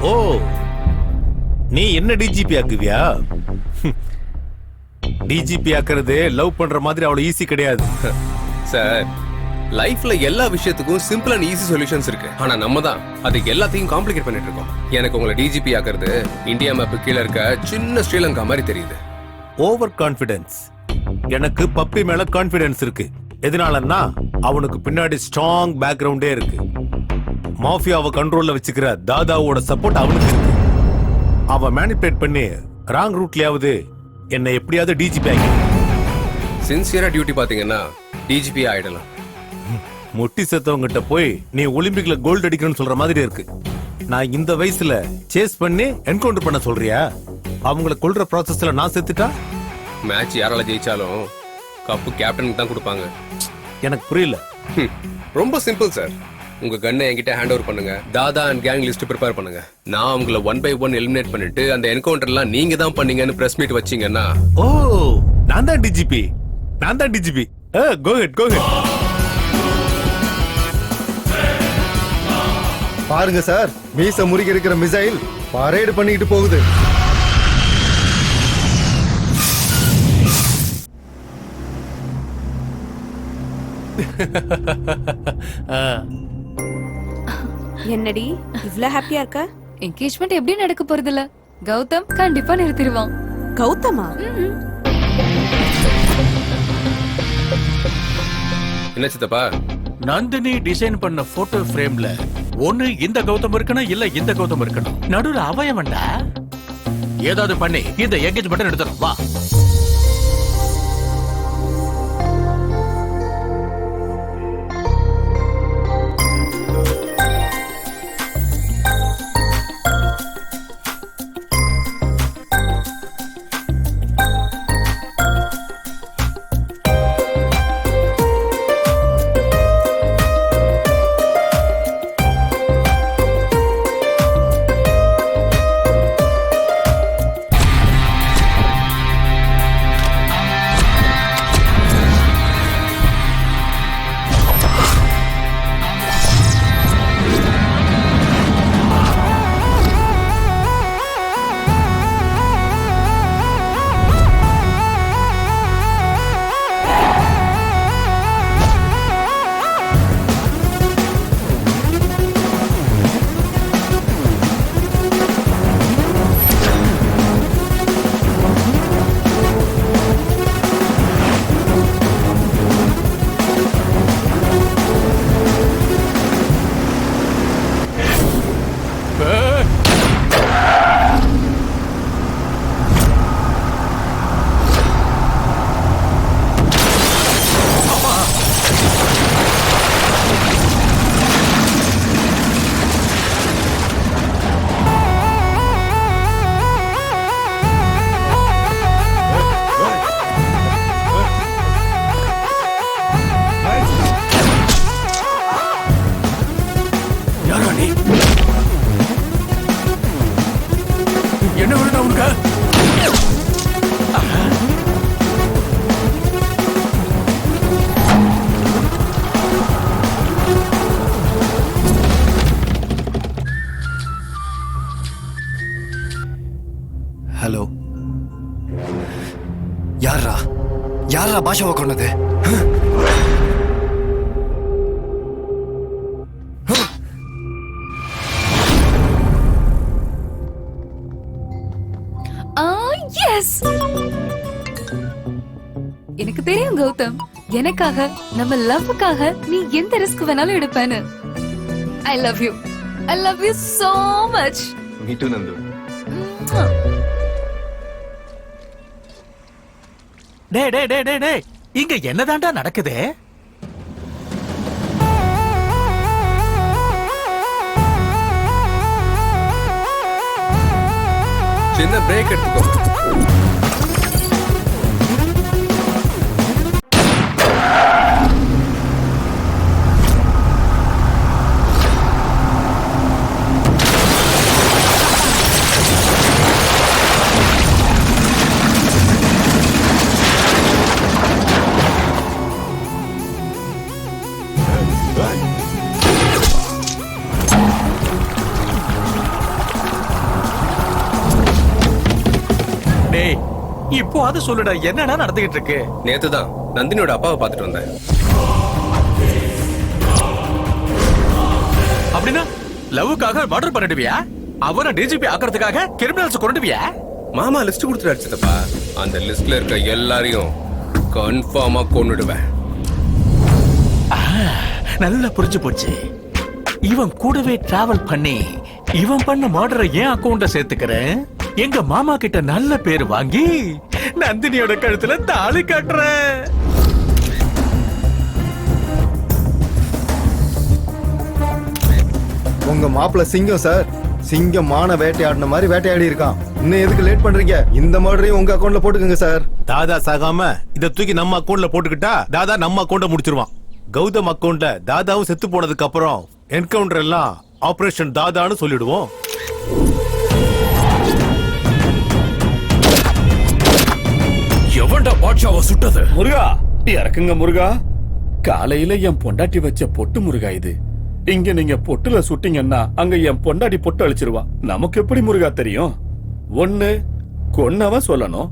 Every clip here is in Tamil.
ஓ, நீ என்ன டிஜிபி ஆக்குவியா? டிஜிபி ஆக்குறது லவ் பண்ற மாதிரி அவ்வளவு ஈஸி கிடையாது சார். லைஃப்ல எல்லா விஷயத்துக்கும் சிம்பிள் அண்ட் ஈஸி சொல்யூஷன்ஸ் இருக்கு. ஆனா நம்ம தான் அதுக்கு எல்லாத்தையும் காம்ப்ளிகேட் பண்ணிட்டு இருக்கோம். எனக்கு உங்களை டிஜிபி ஆக்குறது இந்தியா மேப் கீழே இருக்க சின்ன ஸ்ரீலங்கா மாதிரி தெரியுது. Over confidence. எனக்கு பப்பி மேல கான்பிடன்ஸ் இருக்கு. எதனாலன்னா அவனுக்கு பின்னாடி ஸ்ட்ராங் பேக்ரவுண்டே இருக்கு. மாஃபியாவை கண்ட்ரோல்ல வச்சுக்கிற தாதாவோட சப்போர்ட் அவனுக்கு இருக்கு. அவன் மேனிபுலேட் பண்ணி ராங் ரூட்லயாவது என்னை எப்படியாவது டிஜிபி ஆகி சின்சியரா டியூட்டி பாத்தீங்கன்னா டிஜிபி ஆயிடலாம். முட்டி செத்தவங்கிட்ட போய் நீ ஒலிம்பிக்ல கோல்டு அடிக்கணும்னு சொல்ற மாதிரி இருக்கு. நான் இந்த வயசுல சேஸ் பண்ணி என்கவுண்டர் பண்ண சொல்றியா? அவங்களை கொல்ற ப்ராசஸ்ல நான் செத்துட்டா மேட்ச் யாரால ஜெயிச்சாலும் கப்பு கேப்டனுக்கு தான் கொடுப்பாங்க. எனக்கு புரியல. ரொம்ப சிம்பிள் சார். உங்க கன்னை என்கிட்ட ஹேண்ட் ஓவர் பண்ணுங்க. தாதா அண்ட் கேங் லிஸ்ட் ப்ரிப்பேர் பண்ணுங்க. நான் உங்களை 1 by 1 எலிமினேட் பண்ணிட்டு அந்த என்கவுண்டர்லாம் நீங்க தான் பண்ணீங்கன்னு பிரஸ் மீட் வச்சீங்கன்னா. ஓ, நான் தான் டிஜிபி. கோ ஹெட். பாருங்க சார், மீச முறுகி இருக்கிற மிசைல் பரேடு பண்ணிட்டு போகுது. என்னடி இவ்ளோ ஹாப்பியா இருக்க? என்கேஜ்மெண்ட் எப்படி நடக்க போறதில்ல. கௌதம் கண்டிப்பா நிறுத்திடுவான். கௌதமா? என்ன சித்தப்பா? நந்தினி டிசைன் பண்ண போட்டோ ஃப்ரேம்ல ஒண்ணு இந்த கௌதம் இருக்கணும், இல்ல இந்த கௌதம் இருக்கணும். நடுவுல அவயவன்டா. ஏதாவது பண்ணி இந்த என்கேஜ்மெண்ட் எடுத்துறோம். வா. என்ன வேணும் உனக்கு? ஹலோ, யாரா பாஷாவை கொண்டது? எனக்கு தெரியும் கௌதம், எனக்காக நம்ம லவ்வுக்காக நீ எந்த ரிஸ்க் வேணாலும் எடுப்பேன்னு. I love you so much. Me too, Nandu. டேய், இங்க என்னதான்டா நடக்குது? சின்ன பிரேக் எடுத்துக்கோ. இப்போ அது சொல்லுடா, என்னடா நடந்துகிட்டு இருக்கு? நேத்து தான் நந்தினியோட அப்பாவை பார்த்துட்டு வந்தேன். அப்படின்னா லவ்வுக்காக மர்டர் பண்ணிடுவியா? அவரை டிஜிபி ஆக்குறதுக்காக கிரிமினல்ஸ் கொண்டுவியா? மாமா லிஸ்ட் கொடுத்துட்டு சித்தப்பா. அந்த லிஸ்ட்ல இருக்க எல்லாரையும் கன்ஃபார்மா கொன்னுடுவேன். நல்லா புரிஞ்சு போச்சு. இவன் கூடவே டிராவல் பண்ணி இவன் பண்ண மர்டரை ஏன் அக்கவுண்ட சேர்த்துக்கிறேன். எங்க மாமா கிட்ட நல்ல பேர் வாங்கி நந்தினியோட கழுத்துல தாலி கட்டுறேன். உங்க மாப்பிள்ள சிங்கம் சார். சிங்கம் மான வேட்டையாடின மாதிரி வேட்டையாடி இருக்கான். இன்னும் எதுக்கு லேட் பண்றீங்க? இந்த மர்டரையும் உங்க அக்கவுண்ட்ல போட்டுக்கோங்க சார். தாதா சாகாம இத தூக்கி நம்ம அக்கவுண்ட்ல போட்டுக்கிட்டா தாதா நம்ம அக்கவுண்ட முடிச்சிருவான். கௌதம் அக்கவுண்ட்ல தாதாவும் செத்து போனதுக்கு அப்புறம் என்கவுண்டர் எல்லாம் ஆபரேஷன் தாதான்னு சொல்லிடுவோம். எவன்டா பாட்ஷாவை சுட்டது? முருகா, இறக்குங்க முருகா. காலையில என் பொண்டாட்டி வச்ச பொட்டு முருகா இது. இங்க நீங்க பொட்டுல சுட்டீங்கன்னா அங்க என் பொண்டாட்டி பொட்டு அழிச்சிருவா. நமக்கு எப்படி முருகா தெரியும்? 1 கொன்னவன் சொல்லணும்,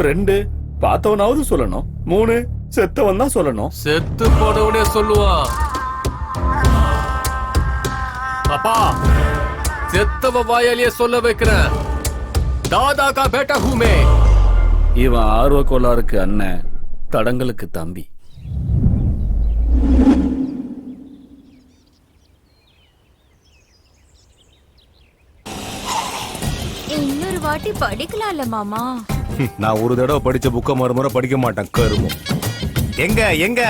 2 பார்த்தவனாவது சொல்லணும், 3 செத்தவன் தான் சொல்லணும். செத்து போனவனே சொல்லுவான். அப்பா, செத்தவ வாயாலேயே சொல்ல வைக்கிறேன். தாதா கா பேட்டா ஹூமே. இவன் ஆர்வ கோளாறுக்கு அண்ணன், தடங்களுக்கு தம்பி. இன்னொரு வாட்டி படிக்கலாம்ல மாமா. நான் ஒரு தடவை படிச்ச புக்க மறுமுறை படிக்க மாட்டேன். கருமம். எங்க எங்க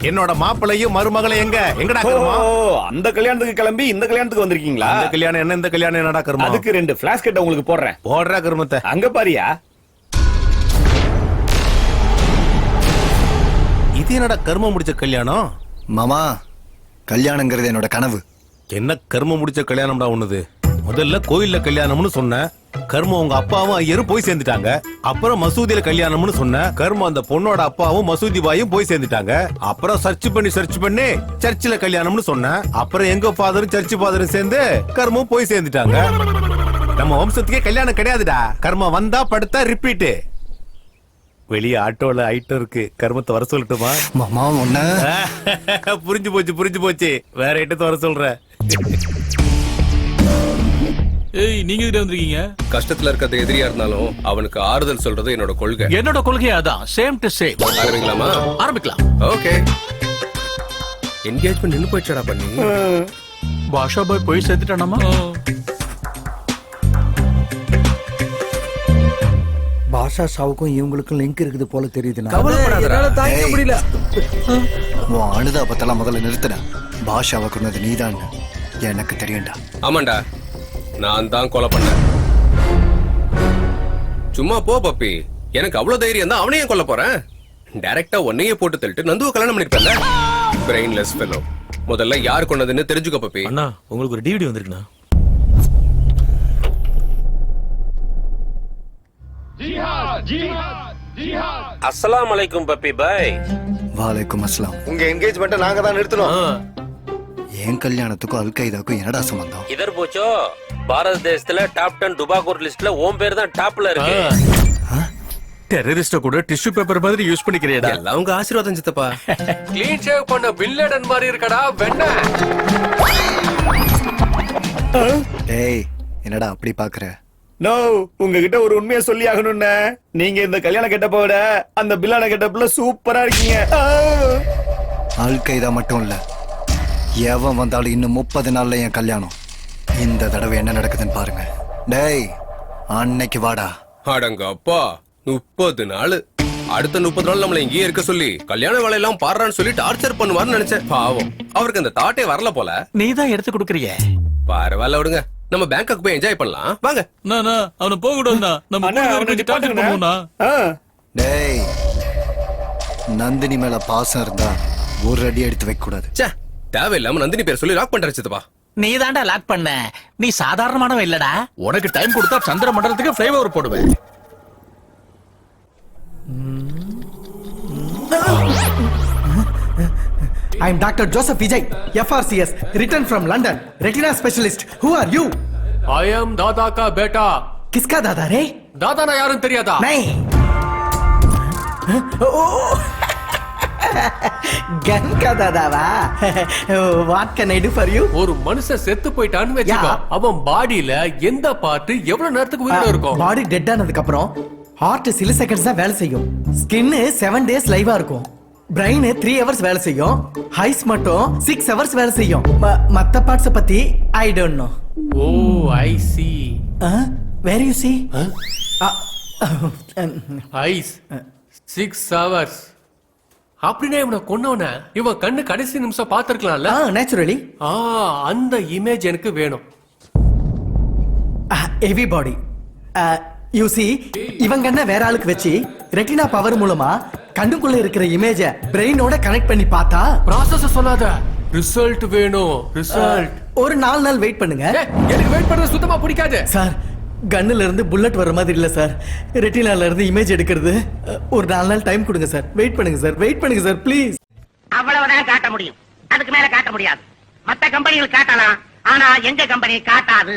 என்னோட மாப்பிளையும் மருமகளை எங்க எங்கடா கருமம்? அந்த கல்யாணத்துக்கு கிளம்பி இந்த கல்யாணத்துக்கு வந்திருக்கீங்களா? இந்த கல்யாணம் என்ன, இந்த கல்யாணம் என்னடா கருமம்? அதுக்கு 2 பிளாஷ் கட்ட உங்களுக்கு போடுறேன். போடுறா கருமத்தை. அங்க பாரியா. இது என்னடா கர்மம் முடிச்ச கல்யாணம்? மாமா, கல்யாணங்கிறது என்னோட கனவு. என்ன கர்மம் முடிச்ச கல்யாணம்டா ஒண்ணுது? முதல்ல கோயில்ல கல்யாணம்னு சொன்ன கர்மம் உங்க அப்பாவும் ஐயரும் போய் சேர்ந்துட்டாங்க. அப்புறம் மசூதியில கல்யாணம்னு சொன்ன கர்மம் அந்த பொண்ணோட அப்பாவும் மசூதி பாயும் போய் சேர்ந்துட்டாங்க. அப்புறம் சர்ச் பண்ணி சர்ச்சில் கல்யாணம்னு சொன்ன அப்புறம் எங்க ஃபாதரும் சர்ச் ஃபாதரும் சேர்ந்து கர்மம் போய் சேர்ந்துட்டாங்க. நம்ம வம்சத்துக்கே கல்யாணம் கிடையாதுடா. கர்மம் வந்தா படுத்தா ரிப்பீட். வெளியே ஆட்டோல ஐட்டம் இருக்கு. கர்மத்தை வர சொல்லட்டுமா? மாமா ஒண்ணு புரிஞ்சு போச்சு. வேற ஐட்டத்தை வர சொல்ற. ஏய், நீங்க எதுல வந்திருக்கீங்க? கஷ்டத்துல இருக்கிறது எதிரியா இருந்தாலும் அவனுக்கு ஆறுதல் சொல்றது என்னோட கொள்கை. என்னோட கொள்கை அதான். Same to same. ஆரம்பிக்கலாமா? ஆரம்பிக்கலாம். ஓகே. என்கேஜ்மெண்ட் நின்னு போயிடுச்சடா பண்ணி. பாஷா பாய் போய் சேர்த்துட்டானாமா? பாஷா ஷாவுக்கும் இவங்களுக்கும் லிங்க் இருக்குது போல தெரியுதுண்ணா. உன் அனுதாபத்தெல்லாம் முதல்ல நிறுத்தின. பாஷாவை கொண்டது நீதான் எனக்கு தெரியும்டா. ஆமாண்டா, நான் தான் கொலை பண்ணேன். சும்மா போ பப்பி. எனக்கு அவ்வளவு தைரியம் தான் அவனையும் கொல்ல போறேன். டைரக்டா ஒன்னையே போட்டு தள்ளிட்டு நந்துவ கல்யாணம் பண்ணிருப்பேன்ல. Brainless fellow. முதல்ல யார் கொண்டதுன்னு தெரிஞ்சுக்க பப்பி. அண்ணா, உங்களுக்கு ஒரு டிவிடி வந்திருக்குண்ணா. அஸ்ஸலாமு அலைக்கும் பப்பி பாய். வாலைக்கும் அஸ்லாம். உங்க என்கேஜ்மெண்ட்டை நாங்க தான் நிறுத்தணும். என் கல்யாணத்துக்கும் அல் கைதாக்கும் என்னடா சம்பந்தம்? இதர் போச்சோ, பாரத தேசத்துல டாப் 10 டுபாகோர் லிஸ்ட்ல ஓம் பேர் தான் டாப்ல இருக்கு. டெரரிஸ்ட கூட டிஷ்யூ பேப்பர் மாதிரி யூஸ் பண்ணிக்கிறேடா. எல்லாம் உங்க ஆசீர்வாதம் சித்தப்பா. க்ளீன் ஷேவ் பண்ண பின்லேடன் மாதிரி இருக்கடா வெண்ண. டேய், என்னடா அப்படி பாக்குற? நோ, உங்ககிட்ட ஒரு உண்மையை சொல்லி ஆகணும்னு. நீங்க இந்த கல்யாண கெட்டப்ப விட அந்த பில்லான கெட்டப்ல சூப்பரா இருக்கீங்க. அல் கைதா மட்டும் இல்ல, எவன் வந்தாலும் இன்னும் 30 நாள்ல என் கல்யாணம். இந்த தடவை என்ன நடக்குதுன்னு பாருங்க. டேய், அன்னைக்கு வாடா. அடங்க அப்பா, 30 நாள். அடுத்த 30 நாள் நம்மள இங்கேயே இருக்க சொல்லி கல்யாண வேலையெல்லாம் பாடுறான்னு சொல்லி டார்ச்சர் பண்ணுவார்னு நினைச்சேன். பாவம், அவருக்கு அந்த தாட்டே வரல போல. நீ தான் எடுத்து கொடுக்கறியே. பரவாயில்ல விடுங்க, நம்ம பேங்காக் போய் என்ஜாய் பண்ணலாம். வாங்க. அவனை போக கூடாதுண்ணா. நம்ம டார்ச்சர் பண்ணுவோம்னா. டேய், நந்தினி மேல பாசம் இருந்தா ஒரு அடி எடுத்து வைக்க கூடாது. ச்சே, தேவையில்லாம நந்தினி பேர் சொல்லி லாக் பண்ற சித்தப்பா. நீ தான்டா லாக் பண்ண. நீ சாதாரணமானவன் இல்லடா. உனக்கு டைம் கொடுத்தா சந்திர மண்டலத்துக்கு ஃப்ளைஓவர் போடுவேன். I am Dr. Joseph Vijay, FRCS, returned from London, retina specialist. Who are you? I am दादा का बेटा. किसका दादा रे? दादा ना யாரும் தெரியாதா? नहीं. கன் கதாதாவா? What can I do for you? ஒரு மனுஷன் செத்து போயிட்டான்னு வச்சுக்கோ, அவன் பாடியில எந்த பார்ட் எவ்வளவு நேரத்துக்கு உயிரோட இருக்கும்? பாடி டெட் ஆனதுக்கு அப்புறம் ஹார்ட் சில செகண்ட்ஸ் தான் வேலை செய்யும். ஸ்கின் 7 days லைவா இருக்கும். பிரெயின் 3 hours வேலை செய்யும். ஹைஸ் மட்டும் 6 hours வேலை செய்யும். மத்த பார்ட்ஸ் பத்தி I don't know. Oh I see. Where you see? Is 6 hours. அப்படின்னா இவனை கொன்னவன இவன் கண்ணு கடைசி நிமிஷம் பார்த்திருக்கலாம்ல? நேச்சுரலி. அந்த இமேஜ் எனக்கு வேணும். Heavy body. யூ சி, இவங்க என்ன வேற ஆளுக்கு வச்சு ரெட்டினா பவர் மூலமா கண்ணுக்குள்ள இருக்கிற இமேஜ பிரெயினோட கனெக்ட் பண்ணி பார்த்தா ப்ராசஸ் சொல்லாத, ரிசல்ட் வேணும். ரிசல்ட் ஒரு 4 நாள் வெயிட் பண்ணுங்க. எனக்கு வெயிட் பண்றது சுத்தமா பிடிக்காது சார். கன்னுல இருந்து புல்லட் வர மாதிரி இல்ல சார். ரெட்டினால இருந்து இமேஜ் எடுக்கிறது. ஒரு 4 நாள் டைம் கொடுங்க சார். வெயிட் பண்ணுங்க சார். வெயிட் பண்ணுங்க சார் ப்ளீஸ். அவ்வளவுதான் காட்ட முடியும், அதுக்கு மேல காட்ட முடியாது. மத்த கம்பெனிகள் காட்டலாம், ஆனா எங்க கம்பெனி காட்டாது.